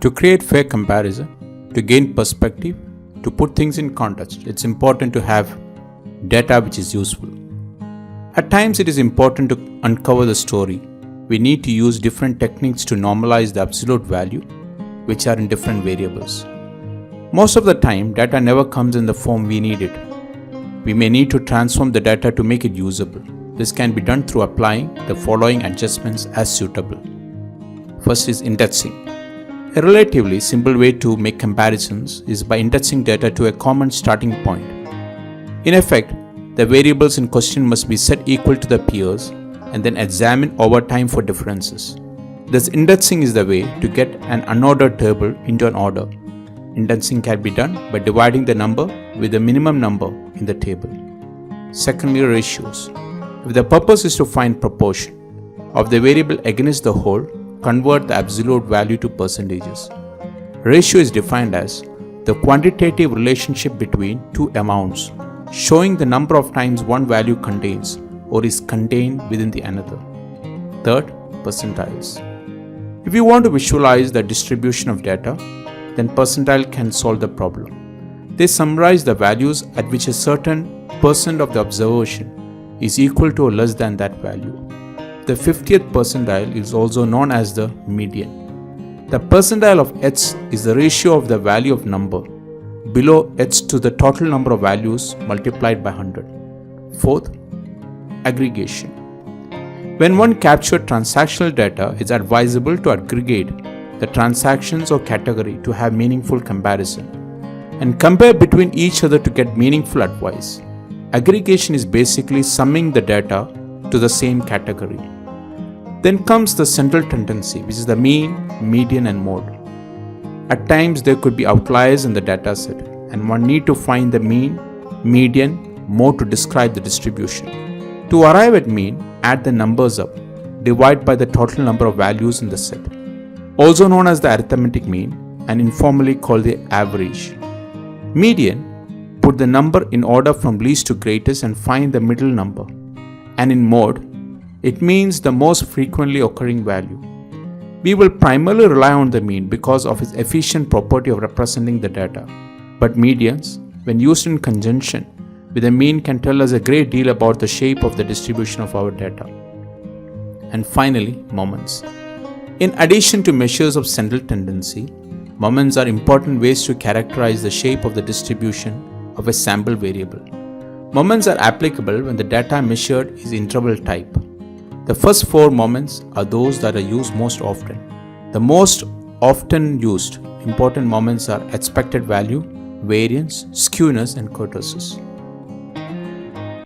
To create fair comparison, to gain perspective, to put things in context, it's important to have data which is useful. At times it is important to uncover the story. We need to use different techniques to normalize the absolute value which are in different variables. Most of the time, data never comes in the form we need it. We may need to transform the data to make it usable. This can be done through applying the following adjustments as suitable. First is indexing. A relatively simple way to make comparisons is by indexing data to a common starting point. In effect, the variables in question must be set equal to the peers and then examined over time for differences. Thus, indexing is the way to get an unordered table into an order. Indexing can be done by dividing the number with the minimum number in the table. Secondly, ratios. If the purpose is to find proportion of the variable against the whole, convert the absolute value to percentages. Ratio is defined as the quantitative relationship between two amounts, showing the number of times one value contains or is contained within the another. Third, percentiles. If you want to visualize the distribution of data, then percentile can solve the problem. They summarize the values at which a certain percent of the observation is equal to or less than that value. The 50th percentile is also known as the median. The percentile of H is the ratio of the value of number below H to the total number of values multiplied by 100. Fourth, aggregation. When one captured transactional data, it's advisable to aggregate the transactions or category to have meaningful comparison and compare between each other to get meaningful advice. Aggregation is basically summing the data to the same category. Then comes the central tendency, which is the mean, median and mode. At times there could be outliers in the data set and one need to find the mean, median, mode to describe the distribution. To arrive at mean, add the numbers up, divide by the total number of values in the set, also known as the arithmetic mean and informally called the average. Median, put the number in order from least to greatest and find the middle number. And in mode, it means the most frequently occurring value. We will primarily rely on the mean because of its efficient property of representing the data. But medians, when used in conjunction with the mean, can tell us a great deal about the shape of the distribution of our data. And finally, moments. In addition to measures of central tendency, moments are important ways to characterize the shape of the distribution of a sample variable. Moments are applicable when the data measured is interval type. The first four moments are those that are used most often. The most often used important moments are expected value, variance, skewness, and kurtosis.